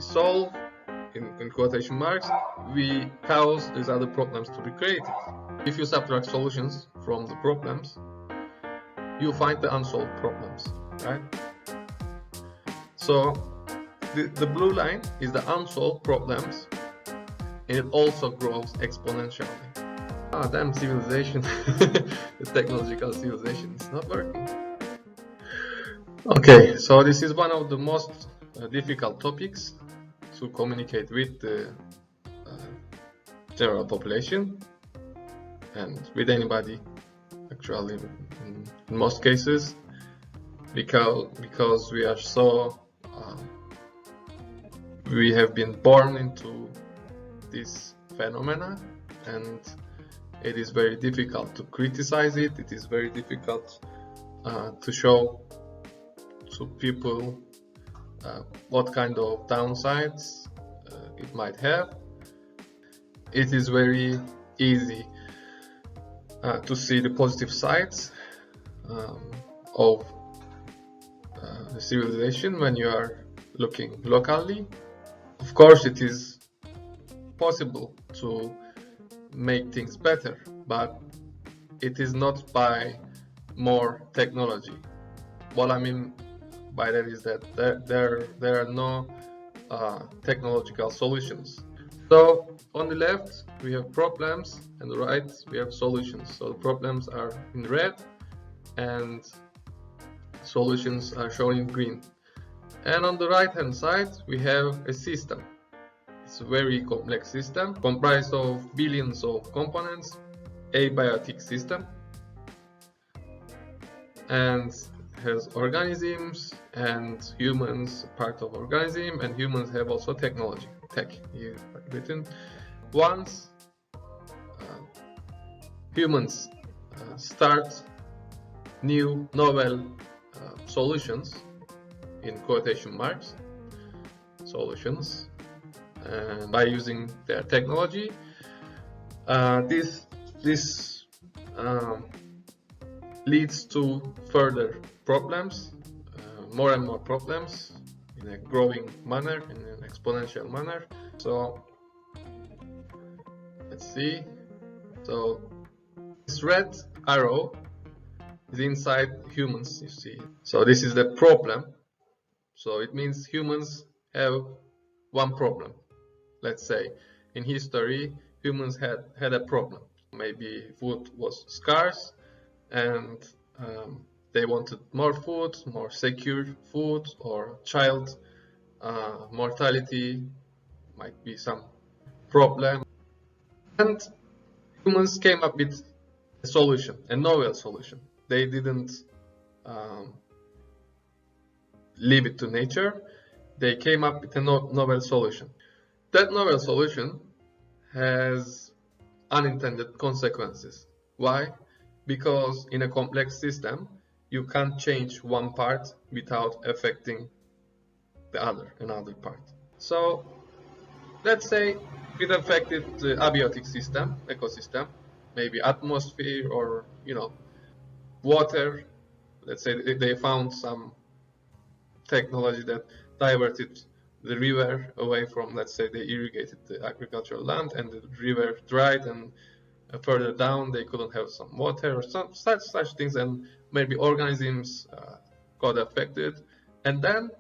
solve, in quotation marks, we cause these other problems to be created. If you subtract solutions from the problems, you find the unsolved problems, right? So the blue line is the unsolved problems, and it also grows exponentially. Ah, damn civilization. The technological civilization is not working. Okay, so this is one of the most difficult topics to communicate with the general population and with anybody, actually, in most cases, because we are so we have been born into this phenomena, and it is very difficult to criticize it. It is very difficult to show to people what kind of downsides it might have. It is very easy to see the positive sides of the civilization when you are looking locally. Of course, it is possible to make things better, but it is not by more technology. What I mean by that is that there are no technological solutions. So on the left we have problems, and the right we have solutions. So the problems are in red and solutions are shown in green. And on the right hand side we have a system. It's a very complex system comprised of billions of components, abiotic system, and has organisms, and humans part of organism, and humans have also technology, tech here written. Once humans start new novel solutions, in quotation marks, solutions, and by using their technology, this leads to further problems, more and more problems, in a growing manner, in an exponential manner. So let's see. So this red arrow is inside humans, you see. So this is the problem. So it means humans have one problem. Let's say in history humans had a problem. Maybe food was scarce, and they wanted more food, more secure food, or child mortality might be some problem. And humans came up with a solution, a novel solution. They didn't leave it to nature. They came up with a novel solution. That novel solution has unintended consequences. Why? Because in a complex system, you can't change one part without affecting another part. So let's say it affected the abiotic system, ecosystem, maybe atmosphere, or water. Let's say they found some technology that diverted the river away from, let's say they irrigated the agricultural land and the river dried, and further down they couldn't have some water or such things, and maybe organisms got affected. And then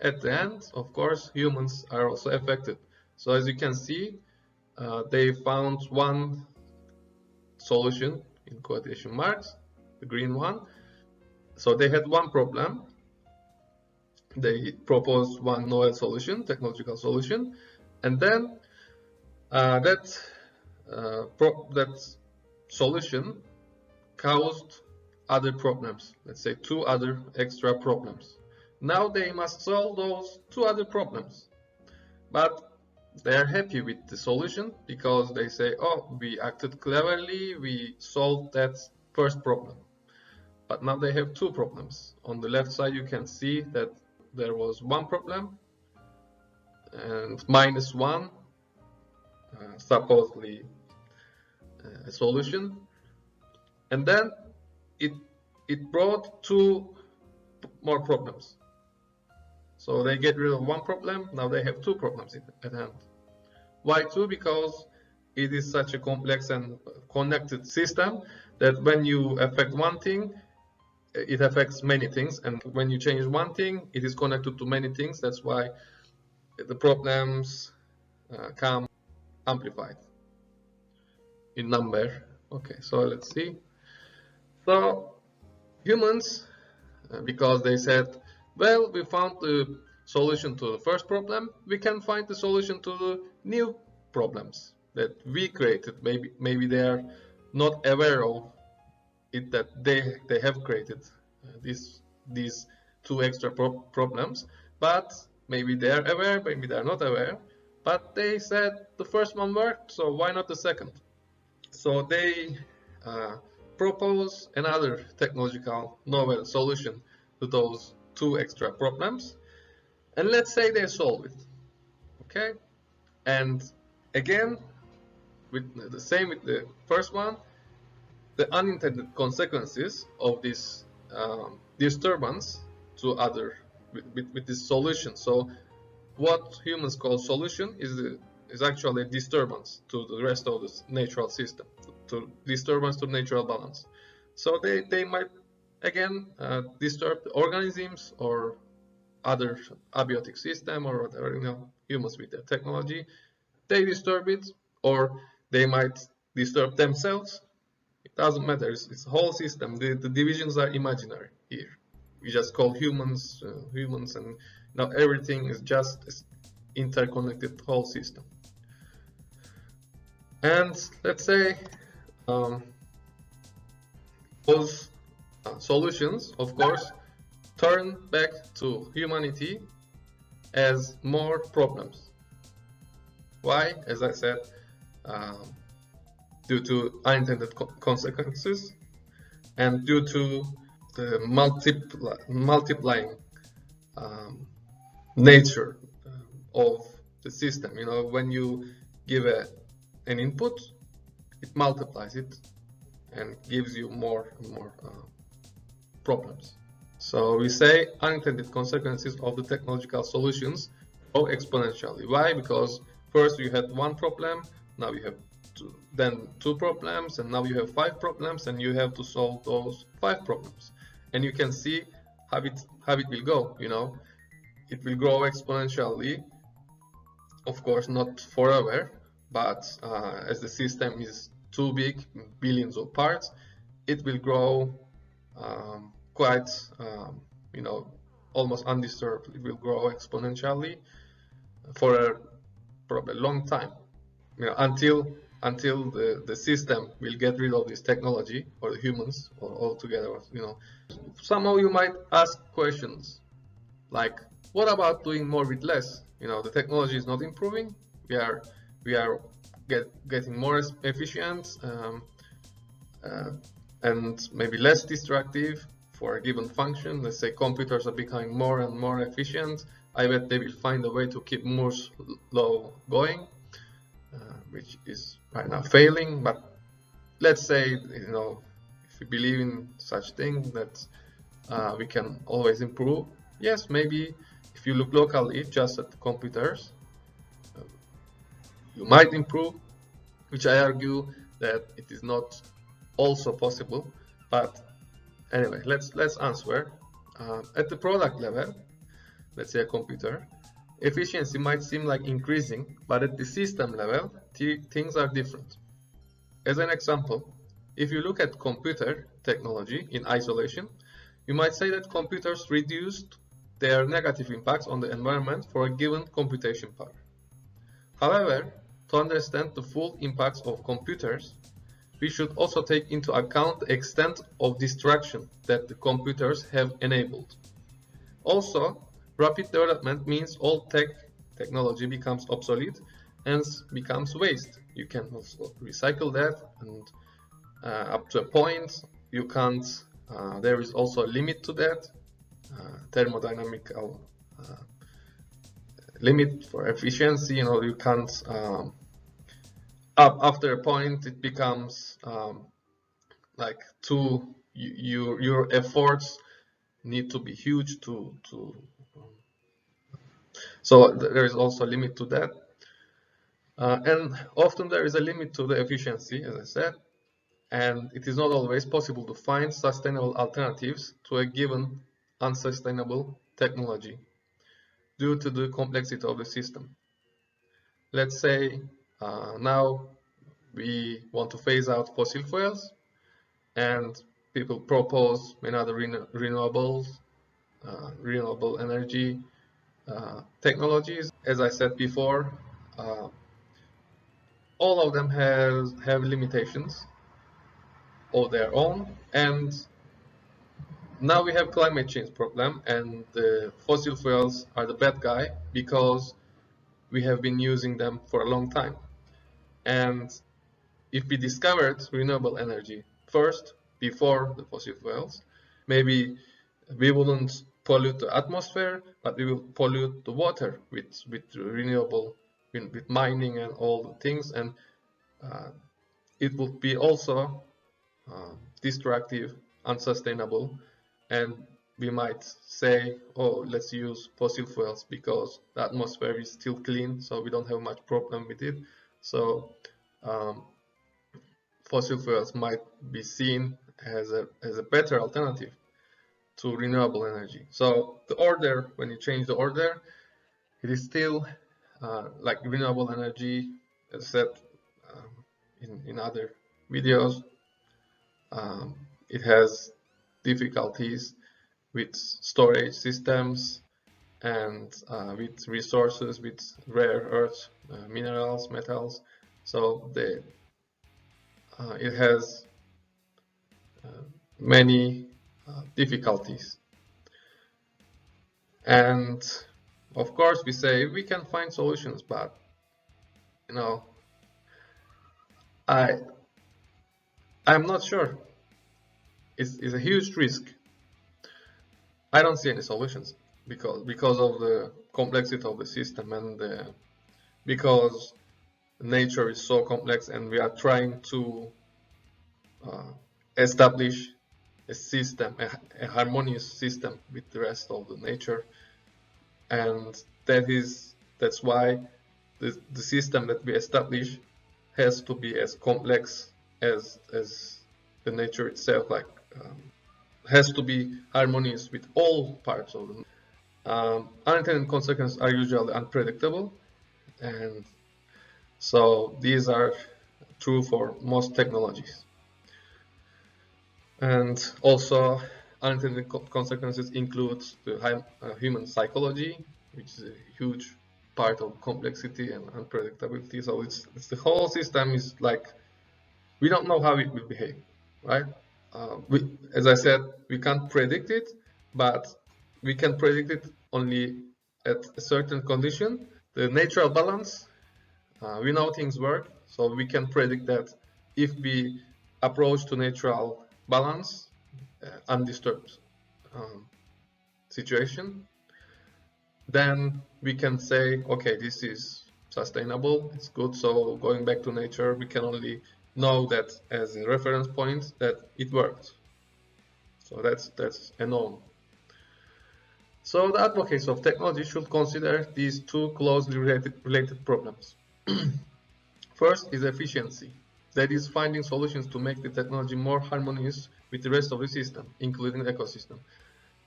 at the end, of course, humans are also affected. So as you can see, they found one solution, in quotation marks, the green one. So they had one problem. They proposed one novel solution, technological solution, and then that solution caused other problems. Let's say two other extra problems. Now they must solve those two other problems, but they are happy with the solution because they say, oh, we acted cleverly, we solved that first problem. But now they have two problems. On the left side you can see that there was one problem and -1, supposedly a solution, and then it brought two more problems. So they get rid of one problem, now they have two problems at hand. Why two? Because it is such a complex and connected system that when you affect one thing, it affects many things, and when you change one thing, it is connected to many things. That's why the problems come amplified in number. Okay, so let's see. So humans, because they said, well, we found the solution to the first problem, we can find the solution to the new problems that we created. Maybe they are not aware of it, that they have created these two extra problems, but maybe they are aware, maybe they are not aware, but they said the first one worked, so why not the second? So they propose another technological novel solution to those two extra problems, and let's say they solve it. Okay, and again, with the same with the first one, the unintended consequences of this disturbance to other with this solution. So what humans call solution is actually a disturbance to the rest of the natural system, to disturbance to natural balance. So they might again disturb the organisms or other abiotic system or whatever, humans with their technology, they disturb it, or they might disturb themselves. It doesn't matter. It's a whole system. The divisions are imaginary here. We just call humans humans, and now everything is just this interconnected whole system. And let's say those solutions, of course, turn back to humanity as more problems. Why? As I said, due to unintended consequences and due to the multiplying nature of the system. When you give an input, it multiplies it and gives you more and more problems. So we say unintended consequences of the technological solutions grow exponentially. Why? Because first you had one problem, now you have then two problems, and now you have five problems, and you have to solve those five problems. And you can see how it will go. It will grow exponentially. Of course, not forever, but as the system is too big, billions of parts, it will grow quite, almost undisturbed. It will grow exponentially for probably a long time, until the system will get rid of this technology, or the humans, or altogether. Somehow you might ask questions like, what about doing more with less? The technology is not improving. We are getting more efficient and maybe less destructive for a given function. Let's say computers are becoming more and more efficient. I bet they will find a way to keep Moore's law going, which is right now failing. But let's say, if we believe in such thing, that we can always improve. Yes, maybe if you look locally just at the computers, you might improve, which I argue that it is not also possible. But anyway, let's answer. At the product level, let's say a computer, efficiency might seem like increasing, but at the system level, things are different. As an example, if you look at computer technology in isolation, you might say that computers reduced their negative impacts on the environment for a given computation power. However, to understand the full impacts of computers, we should also take into account the extent of destruction that the computers have enabled. Also, rapid development means all technology becomes obsolete, hence becomes waste. You can also recycle that, and up to a point you can't. There is also a limit to that, thermodynamical limit for efficiency. You can't. After a point, it becomes like your efforts need to be huge to So there is also a limit to that. And often there is a limit to the efficiency, as I said, and it is not always possible to find sustainable alternatives to a given unsustainable technology due to the complexity of the system. Let's say now we want to phase out fossil fuels, and people propose many other renewable energy technologies. As I said before, uh, all of them have limitations of their own, and now we have climate change problem, and the fossil fuels are the bad guy because we have been using them for a long time. And if we discovered renewable energy first, before the fossil fuels, maybe we wouldn't pollute the atmosphere, but we will pollute the water with renewable, with mining and all the things, and uh, it would be also destructive, unsustainable, and we might say, oh, let's use fossil fuels because the atmosphere is still clean, so we don't have much problem with it. So um, fossil fuels might be seen as a better alternative to renewable energy. So the order, when you change the order, it is still like renewable energy, as I said in other videos, it has difficulties with storage systems and with resources, with rare earths, minerals, metals. So it has many difficulties. And of course, we say we can find solutions, but you know, I I'm not sure. It's a huge risk. I don't see any solutions because of the complexity of the system, and because nature is so complex, and we are trying to establish a system, a harmonious system with the rest of the nature, and that's why the system that we establish has to be as complex as the nature itself, like has to be harmonious with all parts of the unintended consequences are usually unpredictable, and so these are true for most technologies. And also, unintended consequences include the human psychology, which is a huge part of complexity and unpredictability. So it's the whole system is like we don't know how it will behave, right? As I said, we can't predict it, but we can predict it only at a certain condition. The natural balance, we know things work, so we can predict that if we approach to natural balance, undisturbed situation, then we can say, okay, this is sustainable, it's good. So going back to nature, we can only know that as a reference point that it worked. So that's a known. So the advocates of technology should consider these two closely related problems. First is efficiency. That is finding solutions to make the technology more harmonious with the rest of the system, including the ecosystem.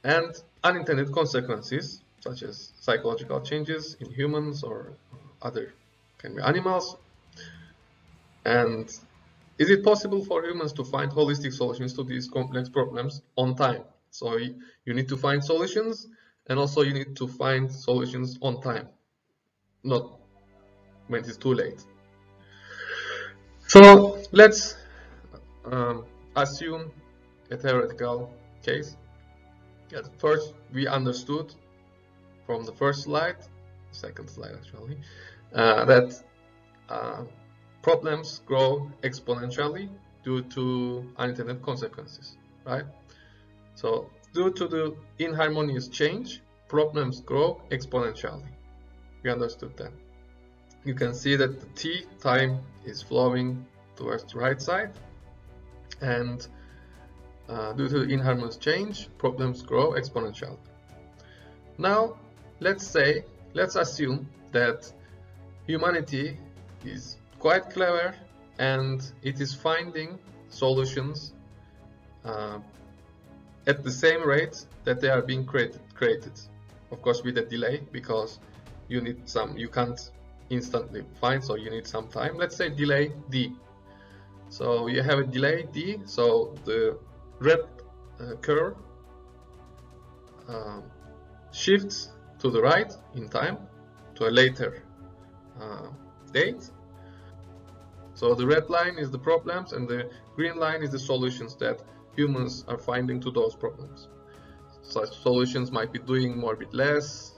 And unintended consequences, such as psychological changes in humans or other can be animals. And is it possible for humans to find holistic solutions to these complex problems on time? So you need to find solutions, and also you need to find solutions on time, not when it's too late. So let's assume a theoretical case. First, we understood from the first slide, second slide actually, that problems grow exponentially due to unintended consequences, right? So due to the inharmonious change, problems grow exponentially. We understood that. You can see that the t time is flowing towards the right side, and due to the inharmonious change, problems grow exponentially. Now, let's say let's assume that humanity is quite clever and it is finding solutions uh, at the same rate that they are being created. Of course, with a delay, because you can't instantly find, so you need some time. Let's say delay D. So you have a delay D, so the red curve shifts to the right in time to a later date. So the red line is the problems and the green line is the solutions that humans are finding to those problems. Such solutions might be doing more with less,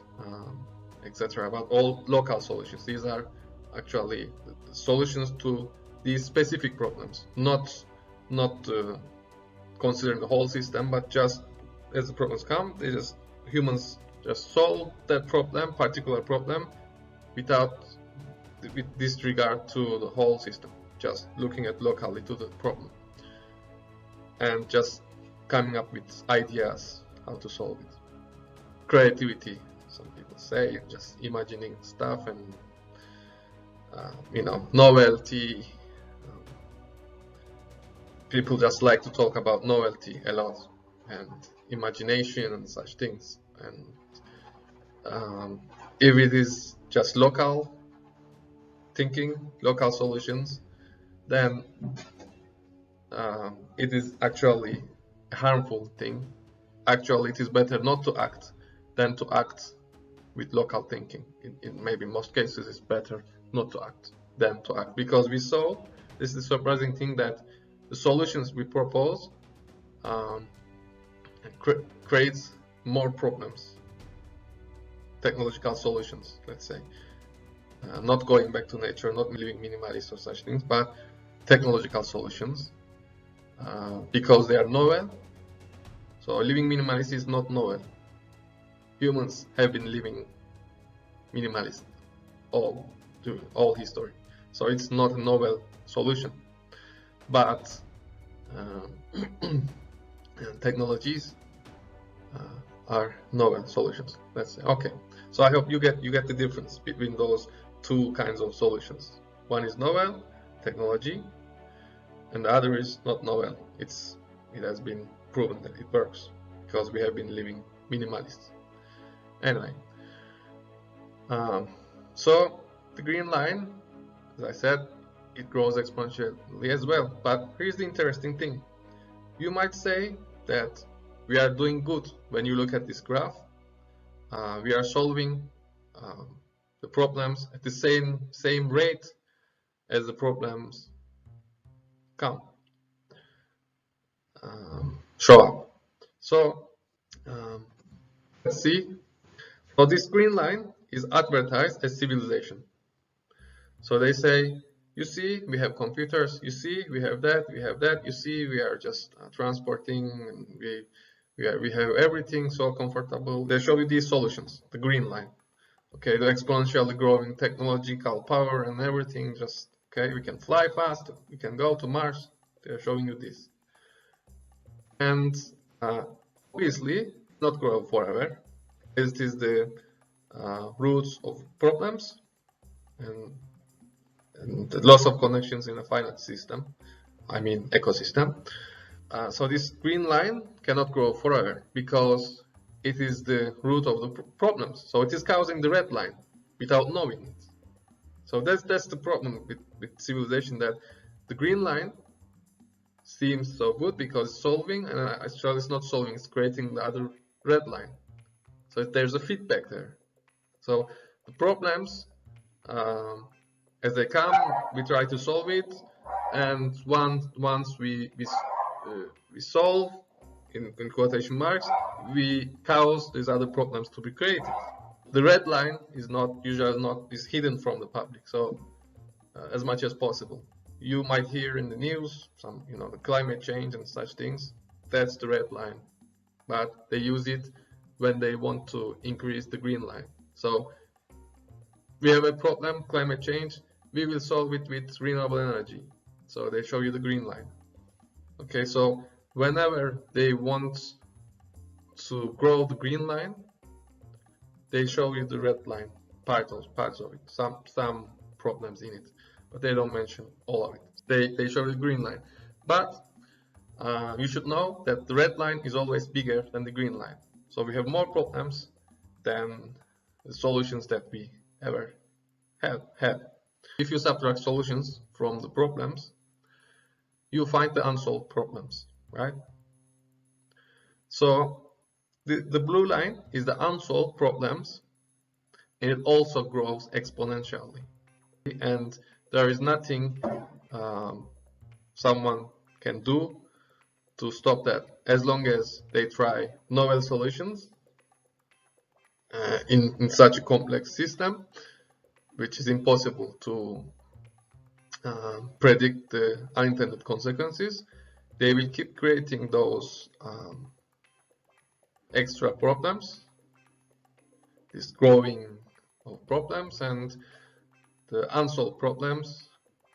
etc. But all local solutions. These are actually the solutions to these specific problems, not considering the whole system, but just as the problems come, humans just solve that particular problem, with disregard to the whole system, just looking at locally to the problem and just coming up with ideas how to solve it. Creativity, some people say, just imagining stuff and novelty. People just like to talk about novelty a lot and imagination and such things. And if it is just local thinking, local solutions, then it is actually a harmful thing. Actually, it is better not to act than to act with local thinking. In maybe most cases, it's better not to act than to act, because we saw, this is the surprising thing, that the solutions we propose creates more problems. Technological solutions, let's say. Not going back to nature, not living minimalist or such things, but technological solutions, because they are novel. So living minimalist is not novel. Humans have been living minimalist during all history, so it's not a novel solution. But technologies are novel solutions, let's say. Okay, so I hope you get the difference between those two kinds of solutions. One is novel technology, and the other is not novel. It has been proven that it works because we have been living minimalists. Anyway, so the green line, as I said, it grows exponentially as well. But here's the interesting thing. You might say that we are doing good when you look at this graph. We are solving the problems at the same rate as the problems come show up. So let's see. So this green line is advertised as civilization. So they say, you see, we have computers. You see, we have that. We have that. You see, we are just transporting. And we have everything so comfortable. They show you these solutions. The green line. Okay, the exponentially growing technological power and everything. Just okay, we can fly fast. We can go to Mars. They're showing you this. And obviously, not grow forever. It is the roots of problems and the loss of connections in a finite system, I mean ecosystem. So this green line cannot grow forever because it is the root of the problems. So it is causing the red line without knowing it. So that's the problem with civilization, that the green line seems so good because it's solving, and actually it's not solving, it's creating the other red line. So there's a feedback there. So the problems, as they come, we try to solve it, and once we solve, in quotation marks, we cause these other problems to be created. The red line is is hidden from the public. So as much as possible, you might hear in the news some the climate change and such things. That's the red line, but they use it when they want to increase the green line. So we have a problem, climate change, we will solve it with renewable energy. So they show you the green line. Okay, so whenever they want to grow the green line, they show you the red line. parts of it, some problems in it, but they don't mention all of it. They show the green line, but you should know that the red line is always bigger than the green line. So we have more problems than the solutions that we ever had. If you subtract solutions from the problems, you find the unsolved problems, right? So the blue line is the unsolved problems, and it also grows exponentially. And there is nothing someone can do to stop that, as long as they try novel solutions in such a complex system, which is impossible to predict the unintended consequences. They will keep creating those extra problems, this growing of problems, and the unsolved problems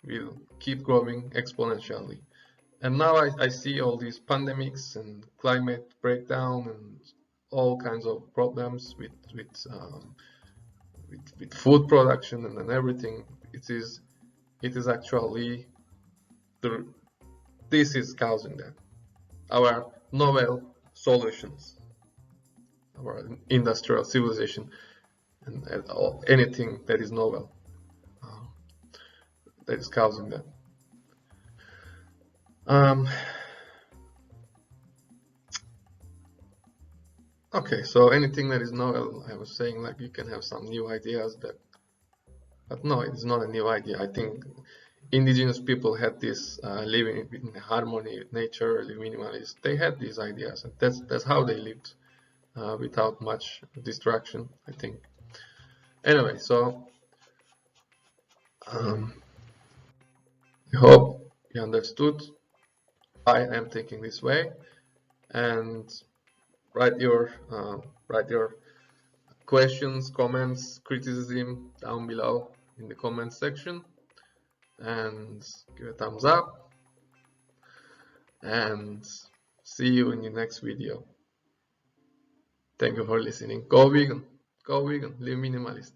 will keep growing exponentially. And now I see all these pandemics and climate breakdown and all kinds of problems with food production and everything. It is actually this is causing that. Our novel solutions, our industrial civilization, and anything that is novel, that is causing that. Okay, so anything that is novel, I was saying, like, you can have some new ideas but no, it's not a new idea. I think indigenous people had this living in harmony with nature, early minimalists. They had these ideas, and that's how they lived without much distraction, I think. Anyway, so I hope you understood why I'm thinking this way, and write your questions, comments, criticism down below in the comments section, and give a thumbs up, and see you in the next video. Thank you for listening. Go vegan, live minimalist.